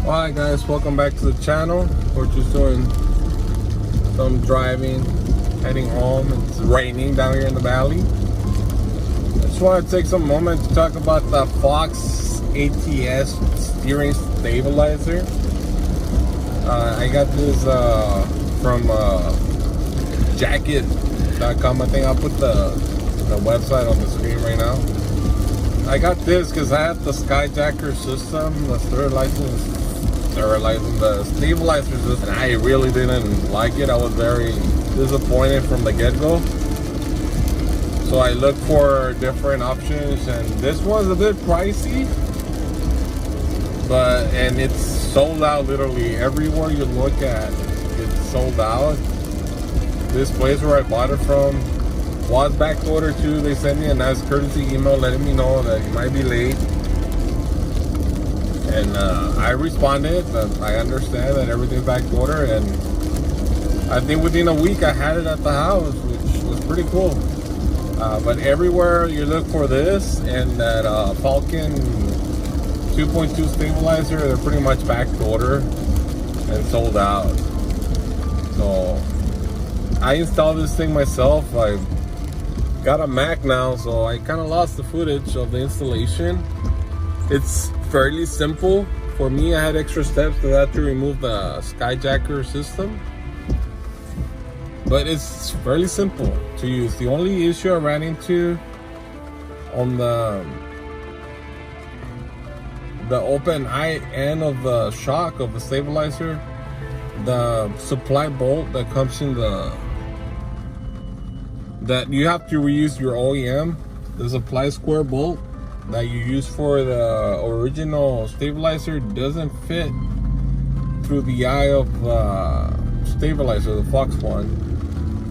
Alright guys, welcome back to the channel. We're just doing some driving, heading home. It's raining down here in the valley. I just want to take some moment to talk about the Fox ATS steering stabilizer. I got this from jacket.com. I think I'll put the website on the screen right now. I got this because I had the Skyjacker system, the sterilizing the stabilizer system, and I really didn't like it. I was very disappointed from the get-go. So I looked for different options, and this one's a bit pricey, and it's sold out literally everywhere you look at. It's sold out. This place where I bought it from was back order too. They sent me a nice courtesy email letting me know that it might be late, and I responded that I understand that everything's back order, and I think within a week I had it at the house, which was pretty cool. But everywhere you look for this and that Falcon 2.2 stabilizer, they're pretty much back order and sold out. So I installed this thing myself. I got a Mac now, so I kind of lost the footage of the installation. It's fairly simple. For me, I had extra steps because I had to remove the Skyjacker system, but it's fairly simple to use. The only issue I ran into on the open eye end of the shock of the stabilizer, the supply bolt that comes in that you have to reuse your OEM. The supply square bolt that you use for the original stabilizer doesn't fit through the eye of stabilizer, the Fox one.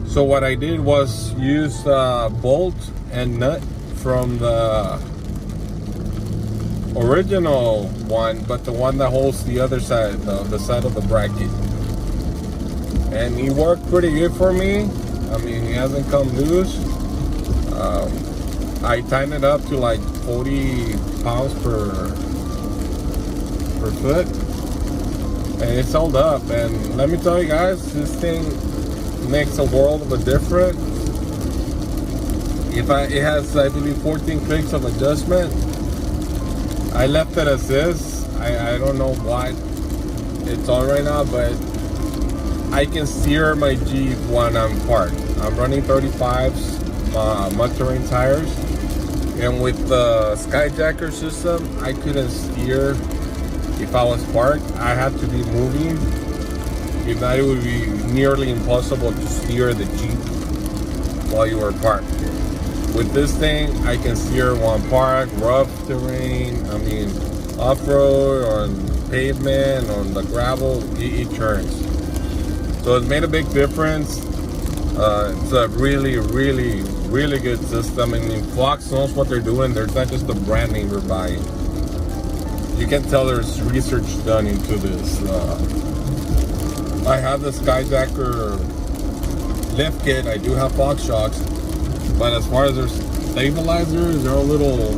So what I did was use bolt and nut from the original one, but the one that holds the other side, the side of the bracket. And it worked pretty good for me. I mean, it hasn't come loose. I tightened it up to like 40 pounds per foot, and it's held up. And let me tell you guys, this thing makes a world of a difference. It has, I believe, 14 clicks of adjustment. I left it as is. I don't know why it's on right now, but I can steer my Jeep when I'm parked. I'm running 35s, mud-terrain tires, and with the Skyjacker system, I couldn't steer if I was parked. I had to be moving. If not, it would be nearly impossible to steer the Jeep while you were parked. With this thing, I can steer while I'm parked, rough terrain, I mean, off-road, on pavement, on the gravel, it turns. So it's made a big difference. It's a really, really, really good system. I mean, Fox knows what they're doing. There's not just the brand name we're buying. You can tell there's research done into this. I have the Skyjacker lift kit. I do have Fox shocks, but as far as their stabilizers, they're a little,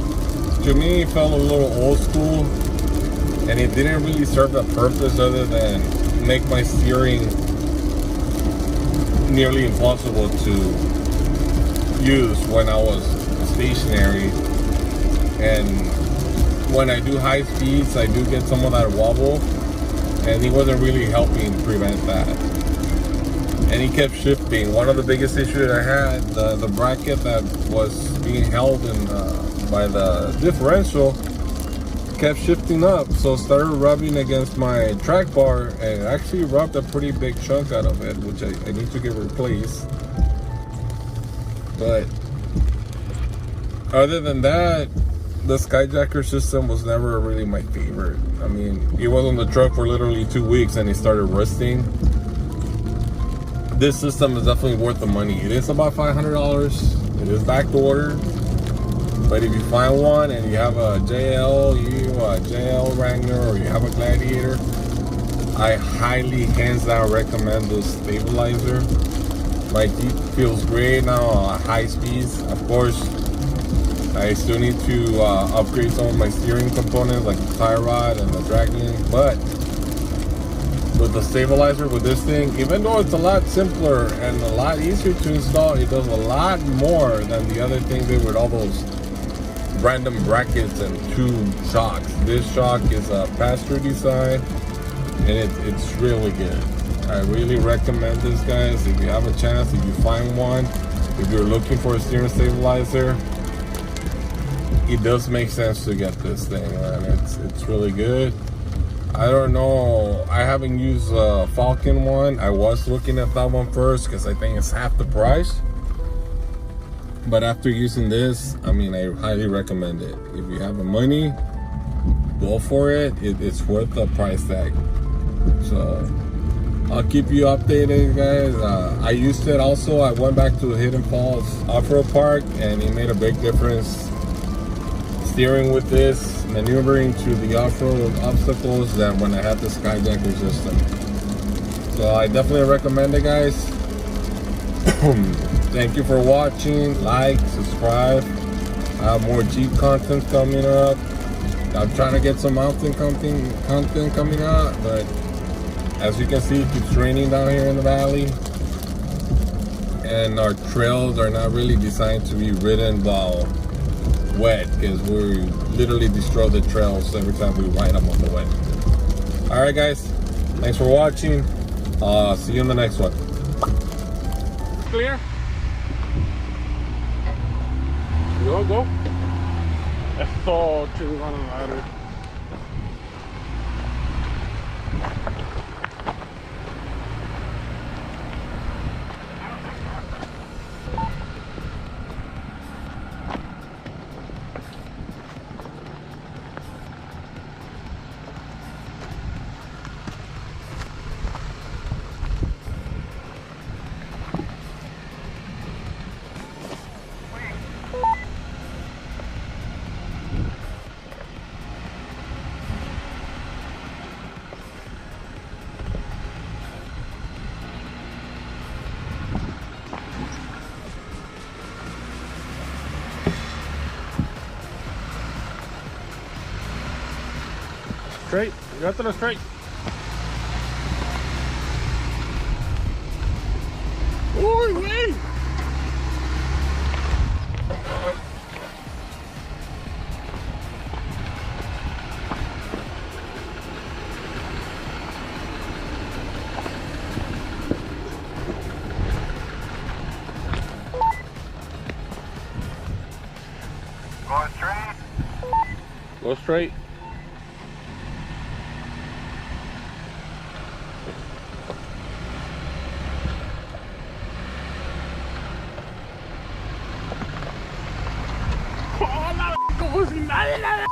to me, it felt a little old school, and it didn't really serve the purpose other than make my steering nearly impossible to use when I was stationary. And when I do high speeds, I do get some of that wobble, and he wasn't really helping prevent that. And he kept shifting. One of the biggest issues I had, the bracket that was being held in by the differential kept shifting up, so started rubbing against my track bar, and actually rubbed a pretty big chunk out of it, which I need to get replaced. But other than that, the Skyjacker system was never really my favorite. I mean, it was on the truck for literally 2 weeks and it started rusting. This system is definitely worth the money. It is about $500. It is back to order. But if you find one and you have a JL Wrangler, or you have a Gladiator, I highly, hands down, recommend this stabilizer. My Jeep feels great now at high speeds. Of course, I still need to upgrade some of my steering components, like the tie rod and the drag link, but with the stabilizer with this thing, even though it's a lot simpler and a lot easier to install, it does a lot more than the other thing did with all those random brackets and tube shocks. This shock is a pass-through design, and it's really good. I really recommend this, guys. If you have a chance, if you find one, if you're looking for a steering stabilizer, it does make sense to get this thing, man. It's really good. I don't know, I haven't used a Falcon one. I was looking at that one first because I think it's half the price. But after using this, I mean, I highly recommend it. If you have the money, go for it. It's worth the price tag. So I'll keep you updated, guys. I used it also. I went back to Hidden Falls Off-Road Park, and it made a big difference. Steering with this, maneuvering through the off-road obstacles than when I had the Skyjacker system. So I definitely recommend it, guys. Thank you for watching. Like, subscribe. I have more Jeep content coming up. I'm trying to get some mountain content coming out, but as you can see, it keeps raining down here in the valley, and our trails are not really designed to be ridden while wet, because we literally destroy the trails every time we ride them on the wet. All right, guys, thanks for watching. See you in the next one. Clear. Go. Esto chingón madre. Straight, llévatelo straight. Uy, güey. Going straight. Go straight. Como si nadie la